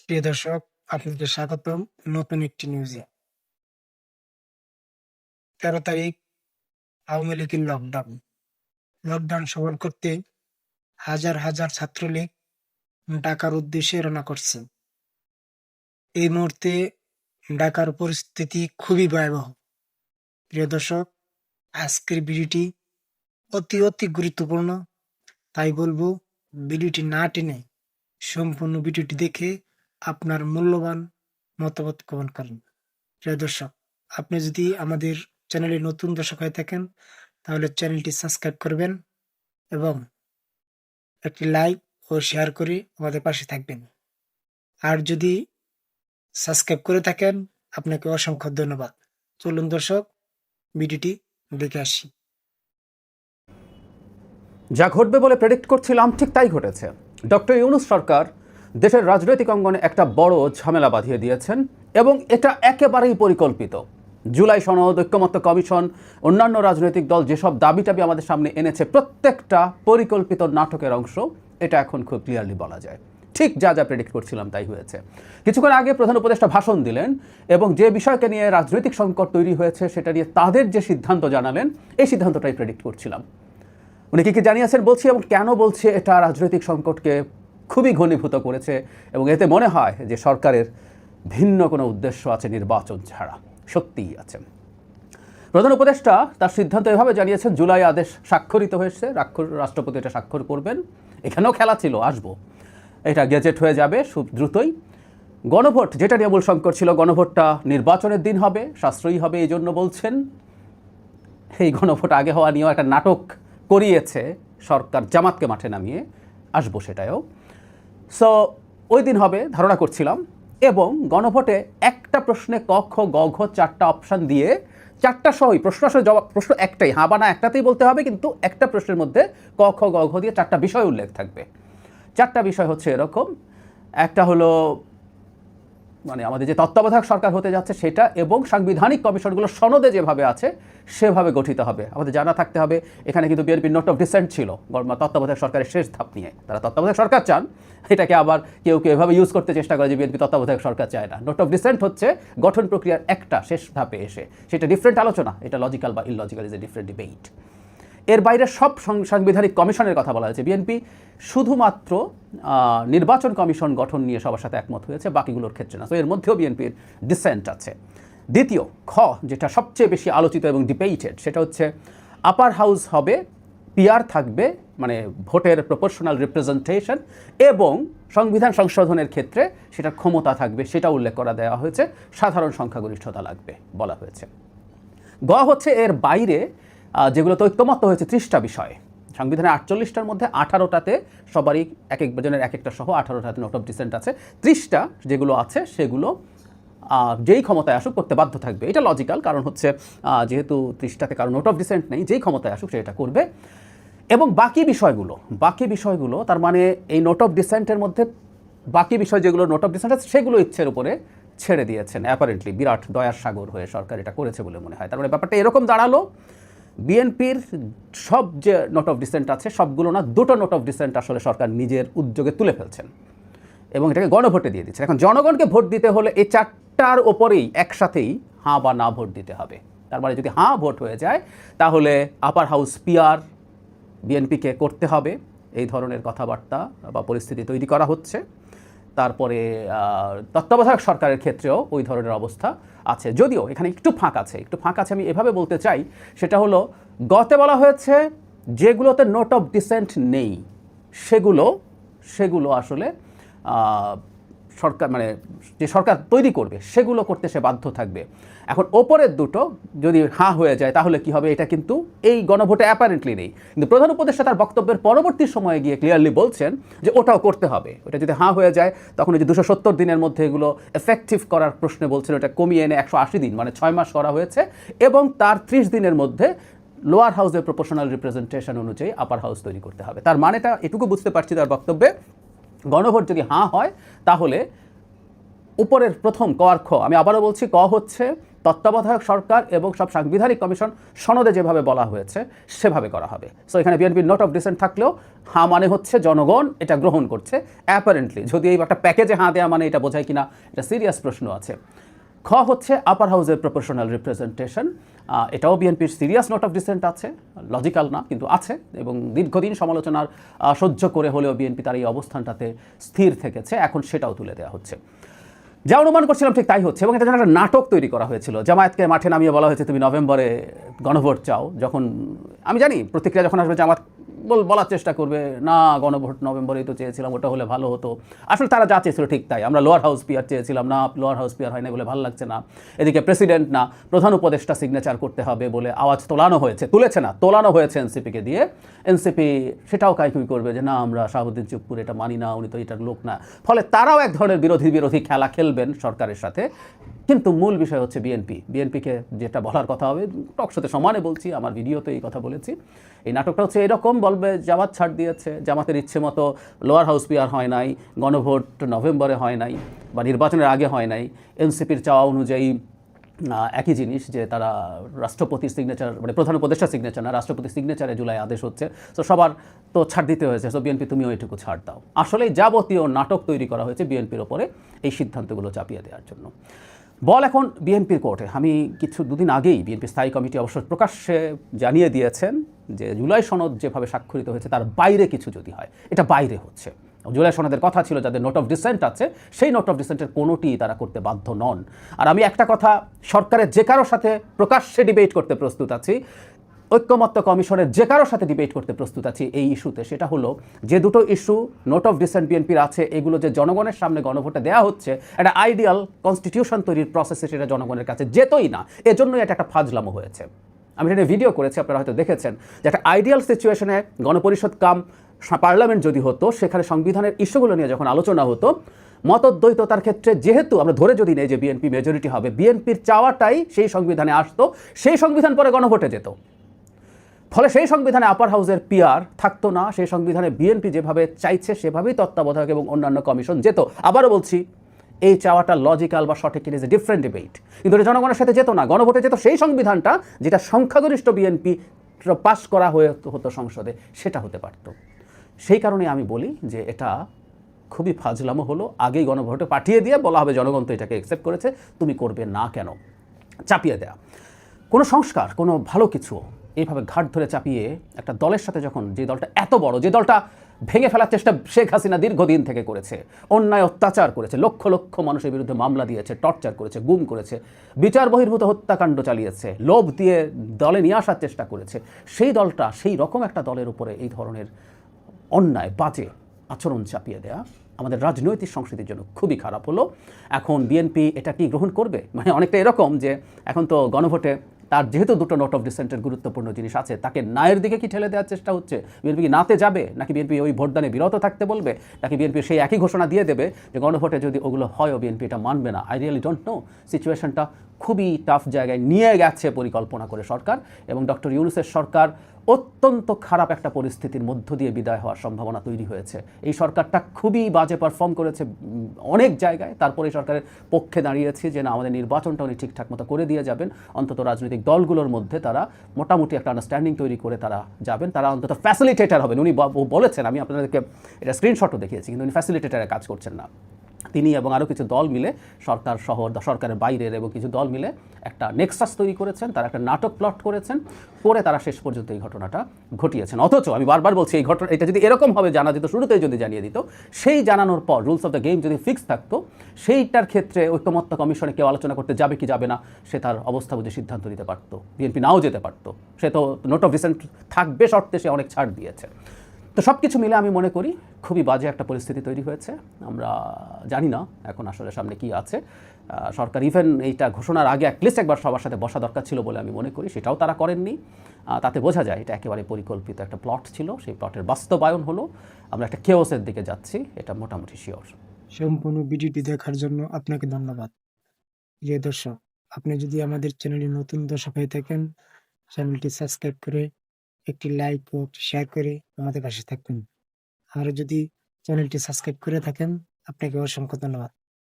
প্রিয় দর্শক, আপনাদের স্বাগতম নতুন একটি নিউজে। 13 তারিখ আওয়ামী লীগের লকডাউন সফল করতে হাজার হাজার ছাত্রলীগ ঢাকার উদ্দেশ্যে রওনা করছে। এই মুহূর্তে ঢাকার পরিস্থিতি খুবই ভয়াবহ। প্রিয় দর্শক, আজকের ভিডিওটি অতি গুরুত্বপূর্ণ, তাই বলবো ভিডিওটি না টেনে সম্পূর্ণ ভিডিওটি দেখে আপনার মূল্যবান মতামত কমেন্ট করুন। প্রিয় দর্শক, আপনি যদি আমাদের চ্যানেলে নতুন দর্শক হয়ে থাকেন তাহলে চ্যানেলটি সাবস্ক্রাইব করবেন এবং একটি লাইক ও শেয়ার করে আমাদের পাশে থাকবেন। আর যদি সাবস্ক্রাইব করে থাকেন আপনাকে অসংখ্য ধন্যবাদ। চলুন দর্শক, ভিডিওটি দেখে আসি। যা ঘটবে বলে প্রেডিক্ট করছিলাম ঠিক তাই ঘটেছে। ডক্টর ইউনূস সরকার দেশের রাজনৈতিক অঙ্গনে একটা বড় ঝামেলা বাঁধিয়ে দিয়েছেন এবং এটা একেবারেই পরিকল্পিত। জুলাই সনদ, ঐক্যমত্য কমিশন, অন্যান্য রাজনৈতিক দল যেসব দাবি টাবি আমাদের সামনে এনেছে প্রত্যেকটা পরিকল্পিত নাটকের অংশ। এটা এখন খুব ক্লিয়ারলি বলা যায়। ঠিক যা প্রেডিক্ট করছিলাম তাই হয়েছে। কিছুক্ষণ আগে প্রধান উপদেষ্টা ভাষণ দিলেন এবং যে বিষয়কে নিয়ে রাজনৈতিক সংকট তৈরি হয়েছে সেটা নিয়ে তাদের যে সিদ্ধান্ত জানালেন, এই সিদ্ধান্তটাই প্রেডিক্ট করছিলাম। উনি কী জানিয়েছেন বলছি এবং কেন বলছে এটা রাজনৈতিক সংকটকে খুবই ঘনীভূত করেছে এবং এতে মনে হয় যে সরকারের ভিন্ন কোনো উদ্দেশ্য আছে নির্বাচন ছাড়া। সত্যিই আছে। প্রধান উপদেষ্টা তার সিদ্ধান্ত এভাবে জানিয়েছেন, জুলাই আদেশ স্বাক্ষরিত হয়েছে, রাষ্ট্রপতি এটা স্বাক্ষর করবেন। এখানেও খেলা ছিল, আসবো, এটা গেজেট হয়ে যাবে খুব দ্রুতই। গণভোট, যেটা নিয়ে মূল সংকট ছিল, গণভোটটা নির্বাচনের দিন হবে, সাশ্রয়ী হবে, এই জন্য বলছেন। এই গণভোট আগে হওয়া নিয়েও একটা নাটক করিয়েছে সরকার জামাতকে মাঠে নামিয়ে, আসবো সেটাও। সো ওই দিন হবে ধারণা করছিলাম। এবং গণভোটে একটা প্রশ্নে ক খ গ ঘ 4টা অপশান দিয়ে, 4টা সহই প্রশ্ন, আসলে জবাব প্রশ্ন একটাই, হ্যাঁ বা না একটাতেই বলতে হবে, কিন্তু একটা প্রশ্নের মধ্যে ক খ গ ঘ দিয়ে 4টা বিষয় উল্লেখ থাকবে। 4টা বিষয় হচ্ছে এরকম। একটা হলো মানে আমাদের যে তত্ত্বাবধায়ক সরকার হতে যাচ্ছে সেটা, এবং সাংবিধানিক কমিশনগুলো সনদে যেভাবে আছে সেভাবে গঠিত হবে। আমাদের জানা থাকতে হবে এখানে কিন্তু বিএনপির নোট অফ ডিসেন্ট ছিল তত্ত্বাবধায়ক সরকারের শেষ ধাপ নিয়ে। তারা তত্ত্বাবধায়ক সরকার চান, এটাকে আবার কেউ এভাবে ইউজ করতে চেষ্টা করে যে বিএনপি তত্ত্বাবধায়ক সরকার চায় না। নোট অফ ডিসেন্ট হচ্ছে গঠন প্রক্রিয়ার একটা শেষ ধাপে এসে, সেটা ডিফারেন্ট আলোচনা, এটা লজিক্যাল বা illogical is a different debate. এর বাইরে সব সাংবিধানিক কমিশনের কথা বলা হয়েছে। বিএনপি শুধুমাত্র নির্বাচন কমিশন গঠন নিয়ে সবার সাথে একমত হয়েছে, বাকিগুলোর ক্ষেত্রে না। তো এর মধ্যেও বিএনপির ডিসেন্ট আছে। দ্বিতীয় খ, যেটা সবচেয়ে বেশি আলোচিত এবং ডিবেটেড, সেটা হচ্ছে আপার হাউস হবে, পিআর থাকবে, মানে ভোটের প্রপোর্শনাল রিপ্রেজেন্টেশন, এবং সংবিধান সংশোধনের ক্ষেত্রে সেটার ক্ষমতা থাকবে, সেটা উল্লেখ করা দেওয়া হয়েছে। সাধারণ সংখ্যাগরিষ্ঠতা লাগবে বলা হয়েছে। গ হচ্ছে এর বাইরে যেগুলোতে ঐক্যমত্য হয়েছে 30টা বিষয়। সংবিধানের 48টার মধ্যে 18টাতে সবারই এক জনের এক একটা সহ 18টাতে নোট অফ ডিসেন্ট আছে। 30টা যেগুলো আছে সেগুলো যেই ক্ষমতায় আসুক করতে বাধ্য থাকবে। এটা লজিক্যাল, কারণ হচ্ছে যেহেতু 30টাতে কারো নোট অফ ডিসেন্ট নেই, যেই ক্ষমতায় আসুক সে এটা করবে। এবং বাকি বিষয়গুলো তার মানে এই নোট অফ ডিসেন্টের মধ্যে বাকি বিষয় যেগুলো নোট অফ ডিসেন্ট আছে সেগুলো ইচ্ছের উপরে ছেড়ে দিয়েছেন। অ্যাপারেন্টলি বিরাট দয়ার সাগর হয়ে সরকার এটা করেছে বলে মনে হয়। তার মানে ব্যাপারটা এরকম দাঁড়ালো, বিএনপির সব যে নোট অফ ডিসেন্ট আছে সবগুলো না, 2টো নোট অফ ডিসেন্ট আসলে সরকার নিজের উদ্যোগে তুলে ফেলছেন এবং এটাকে গণভোটে দিয়ে দিচ্ছেন। এখন জনগণকে ভোট দিতে হলে এই 4টার ওপরেই একসাথেই হাঁ বা না ভোট দিতে হবে। তার মানে যদি হাঁ ভোট হয়ে যায় তাহলে আপার হাউস পিআর বিএনপিকে করতে হবে। এই ধরনের কথাবার্তা বা পরিস্থিতি তৈরি করা হচ্ছে। তারপরে তত্ত্বাবধায়ক সরকারের ক্ষেত্রেও ওই ধরনের অবস্থা আছে, যদিও এখানে একটু ফাঁক আছে। আমি এভাবে বলতে চাই, সেটা হলো গতে বলা হয়েছে যেগুলোতে নোট অফ ডিসেন্ট নেই সেগুলো আসলে সরকার মানে যে সরকার তৈরি করবে সেগুলো করতে সে বাধ্য থাকবে। এখন ওপরের দুটো যদি হাঁ হয়ে যায় তাহলে কি হবে, এটা কিন্তু এই গণভোটে অ্যাপারেন্টলি নেই। কিন্তু প্রধান উপদেষ্টা তার বক্তব্যের পরবর্তী সময়ে গিয়ে ক্লিয়ারলি বলছেন যে ওটাও করতে হবে। ওটা যদি হাঁ হয়ে যায় তখন ওই যে 270 দিনের মধ্যে এগুলো এফেক্টিভ করার প্রশ্নে বলছেন ওটা কমিয়ে এনে 180 দিন মানে 6 মাস করা হয়েছে, এবং তার 30 দিনের মধ্যে লোয়ার হাউসের প্রপোর্শনাল রিপ্রেজেন্টেশন অনুযায়ী আপার হাউস তৈরি করতে হবে। তার মানেটা এটুকু বুঝতে পারছি তার বক্তব্যে, গণভোট যদি হাঁ হয় তাহলে উপরের প্রথম ক আর খ, আমি আবারও বলছি, ক হচ্ছে তত্ত্বাবধায়ক সরকার এবং সব সাংবিধানিক কমিশন সনদে যেভাবে বলা হয়েছে সেভাবে করা হবে। সো এখানে বিএনপির নোট অফ ডিসেন্ট থাকলেও হ্যাঁ মানে হচ্ছে জনগণ এটা গ্রহণ করছে অ্যাপারেন্টলি। যদি এই একটা প্যাকেজে হ্যাঁ দেওয়া মানে এটা বোঝায় কিনা এটা সিরিয়াস প্রশ্ন আছে। খ হচ্ছে আপার হাউসের প্রপোর্শনাল রিপ্রেজেন্টেশন। এটাও বিএনপির সিরিয়াস নোট অফ ডিসেন্ট আছে, লজিক্যাল না কিন্তু আছে, এবং দীর্ঘদিন সমালোচনার সহ্য করে হলেও বিএনপি তার এই অবস্থানটাতে স্থির থেকেছে, এখন সেটাও তুলে দেওয়া হচ্ছে। যা অনুমান করছিলাম ঠিক তাই হচ্ছে, এবং এটা যেন একটা নাটক তৈরি করা হয়েছিল। জামায়াতকে মাঠে নামিয়ে বলা হয়েছে তুমি নভেম্বরে গণভোট চাও। যখন আমি জানি প্রতিক্রিয়া যখন আসবে জামাত বলার চেষ্টা করবে না গণভোট নভেম্বরেই তো চেয়েছিলাম, ওটা হলে ভালো হতো। আসলে তারা যা চেয়েছিল ঠিক তাই, আমরা লোয়ার হাউস পিয়ার চেয়েছিলাম, না লোয়ার হাউস পিয়ার হয় না বলে ভালো লাগছে না, এদিকে প্রেসিডেন্ট না প্রধান উপদেষ্টা সিগনেচার করতে হবে বলে আওয়াজ তোলানো হয়েছে এনসিপিকে দিয়ে। এনসিপি সেটাও কাইকুই করবে যে না আমরা শাহাবুদ্দিন চুপ্পুর এটা মানি না, উনি তো এটার লোক না। ফলে তারাও এক ধরনের বিরোধী খেলা খেলবেন সরকারের সাথে। কিন্তু মূল বিষয় হচ্ছে বিএনপিকে যেটা বলার কথা হবে, টকশোতে সমানে বলছি, আমার ভিডিওতে এই কথা বলেছি, এই নাটকটা হচ্ছে এরকম বলবে জামাত ছাড় দিয়েছে, জামাতের ইচ্ছে মতো লোয়ার হাউস পিয়ার হয় নাই, গণভোট নভেম্বরে হয় নাই বা নির্বাচনের আগে হয় নাই, এনসিপির চাওয়া অনুযায়ী একই জিনিস যে তারা রাষ্ট্রপতির সিগনেচার মানে প্রধান উপদেষ্টা সিগনেচার না রাষ্ট্রপতির সিগনেচারে জুলাই আদেশ হচ্ছে, তো সবার তো ছাড় দিতে হয়েছে, সো বিএনপি তুমিও এইটুকু ছাড় দাও। আসলে যাবতীয় নাটক তৈরি করা হয়েছে বিএনপির ওপরে এই সিদ্ধান্তগুলো চাপিয়ে দেওয়ার জন্য। বল এখন বিএনপির কোর্টে। আমি দুদিন আগেই বিএনপি স্থায়ী কমিটি অবশ্য প্রকাশ্যে জানিয়ে দিয়েছেন যে জুলাই সনদ যেভাবে স্বাক্ষরিত হয়েছে তার বাইরে কিছু যদি হয়, এটা বাইরে হচ্ছে। জুলাই সনদের কথা ছিল যাদের নোট অফ ডিসেন্ট আছে সেই নোট অফ ডিসেন্টের কোনোটি তারা করতে বাধ্য নন। আর আমি একটা কথা সরকারের যে কারোর সাথে প্রকাশ্যে ডিবেট করতে প্রস্তুত আছি, ঐক্যমত্য কমিশনের যে কারোর সাথে ডিবেট করতে প্রস্তুত আছি এই ইস্যুতে, সেটা হলো যে দুটো ইস্যু নোট অফ ডিসেন্ট বিএনপির আছে এগুলো যে জনগণের সামনে গণভোটে দেওয়া হচ্ছে, একটা আইডিয়াল কনস্টিটিউশন তৈরির প্রসেসে সেটা জনগণের কাছে যেতই না, এজন্যই এটা একটা ফাজলামো হয়েছে। আমি এটা ভিডিও করেছি, আপনারা হয়তো দেখেছেন যে একটা আইডিয়াল সিচুয়েশনে গণপরিষদ কাম পার্লামেন্ট যদি হতো, সেখানে সংবিধানের ইস্যুগুলো নিয়ে যখন আলোচনা হতো, মতদ্বৈততার ক্ষেত্রে যেহেতু আমরা ধরে যদি নেই যে বিএনপি মেজরিটি হবে, বিএনপির চাওয়াটাই সেই সংবিধানে আসতো, সেই সংবিধান পরে গণভোটে যেত। ফলে সেই সংবিধানে আপার হাউসের পিয়ার থাকতো না, সেই সংবিধানে বিএনপি যেভাবে চাইছে সেভাবেই তত্ত্বাবধায়ক এবং অন্যান্য কমিশন যেত। আবারও বলছি, এই চাওয়াটা লজিক্যাল বা সঠিক, it is a different debate, কিন্তু এটা জনগণের সাথে যেত না, গণভোটে যেত সেই সংবিধানটা যেটা সংখ্যাগরিষ্ঠ বিএনপি পাস করা হতো সংসদে, সেটা হতে পারত। সেই কারণে আমি বলি যে এটা খুবই ফাজলামো হলো, আগেই গণভোটে পাঠিয়ে দিয়ে বলা হবে জনগণ তো এটাকে অ্যাকসেপ্ট করেছে, তুমি করবে না কেন, চাপিয়ে দেয়া। কোনো সংস্কার, কোনো ভালো কিছু এইভাবে ঘাট ধরে চাপিয়ে একটা দলের সাথে যখন, যে দলটা এত বড়, যে দলটা ভেঙে ফেলার চেষ্টা শেখ হাসিনা দীর্ঘদিন থেকে করেছে, অন্যায় অত্যাচার করেছে, লক্ষ লক্ষ মানুষের বিরুদ্ধে মামলা দিয়েছে, টর্চার করেছে, গুম করেছে, বিচার বহির্ভূত হত্যাকাণ্ড চালিয়েছে, লোভ দিয়ে দলে নিয়ে আসার চেষ্টা করেছে, সেই দলটা, সেই রকম একটা দলের উপরে এই ধরনের অন্যায় বাজে আচরণ চাপিয়ে দেয়া আমাদের রাজনৈতিক সংস্কৃতির জন্য খুবই খারাপ হলো। এখন বিএনপি এটা কি গ্রহণ করবে? মানে অনেকটা এরকম যে এখন তো গণভোটে তার যেহেতু দুটো নোট অফ ডিসেন্টের গুরুত্বপূর্ণ জিনিস আছে, তাকে নায়ের দিকে কি ঠেলে দেওয়ার চেষ্টা হচ্ছে? বিএনপি কি নাতে যাবে, নাকি বিএনপি ওই ভোটদানে বিরত থাকতে বলবে, নাকি বিএনপি সেই একই ঘোষণা দিয়ে দেবে যে গণভোটে যদি ওগুলো হয়ও বিএনপি এটা মানবে না? I really don't know. সিচুয়েশনটা খুবই টাফ জায়গায় নিয়ে গেছে পরিকল্পনা করে সরকার, এবং ডক্টর ইউনূসের সরকার অত্যন্ত খারাপ একটা পরিস্থিতির মধ্য দিয়ে বিদায় হওয়ার সম্ভাবনা তৈরি হয়েছে। এই সরকারটা খুবই বাজে পারফর্ম করেছে অনেক জায়গায়, তারপরে সরকারের পক্ষে দাঁড়িয়েছি যে না আমাদের নির্বাচনটা উনি ঠিকঠাক মতো করে দিয়ে যাবেন, অন্তত রাজনৈতিক দলগুলোর মধ্যে তারা মোটামুটি একটা আন্ডারস্ট্যান্ডিং তৈরি করে তারা যাবেন, তারা অন্তত ফ্যাসিলিটেটার হবেন। উনি বলেছেন, আমি আপনাদেরকে এটা স্ক্রিনশটও দেখিয়েছি, কিন্তু উনি ফ্যাসিলিটেটারে কাজ করছেন না। তিনি এবং আরও কিছু দল মিলে, সরকার সহ সরকারের বাইরের এবং কিছু দল মিলে একটা নেক্সাস তৈরি করেছেন, তারা একটা নাটক প্লট করেছেন, করে তারা শেষ পর্যন্ত এই ঘটনাটা ঘটিয়েছেন। অথচ আমি বারবার বলছি, এই ঘটনা এটা যদি এরকম হবে জানা যেত, শুরুতেই যদি জানিয়ে দিত, সেই জানানোর পর রুলস অফ দ্য গেম যদি ফিক্স থাকতো, সেইটার ক্ষেত্রে ঐক্যমত্য কমিশনে কেউ আলোচনা করতে যাবে কি যাবে না সে তার অবস্থা বুঝে সিদ্ধান্ত নিতে পারতো, বিএনপি নাও যেতে পারতো। সে তো নোট অফ ডিসেন্ট থাকবে শর্তে সে অনেক ছাড় দিয়েছে। তো সব কিছু মিলে আমি মনে করি খুবই বাজে একটা পরিস্থিতি তৈরি হয়েছে। আমরা জানি না এখন আসলে সামনে কি আছে। সরকার ইভেন এইটা ঘোষণার আগে অ্যাটলিস্ট একবার সবার সাথে বসা দরকার ছিল বলে আমি মনে করি, সেটাও তারা করেননি। তাতে বোঝা যায় এটা একেবারে পরিকল্পিত একটা প্লট ছিল, সেই প্লটের বাস্তবায়ন হলো। আমরা একটা কেওসের দিকে যাচ্ছি, এটা মোটামুটি শিওর। সম্পূর্ণ ভিডিওটি দেখার জন্য আপনাকে ধন্যবাদ। প্রিয় দর্শক, আপনি যদি আমাদের চ্যানেলে নতুন দর্শক হয়ে থাকেন, চ্যানেলটি সাবস্ক্রাইব করে একটি লাইক ও শেয়ার করে আমাদের পাশে থাকবেন। আর যদি চ্যানেলটি সাবস্ক্রাইব করে থাকেন, আপনাকে অসংখ্য ধন্যবাদ।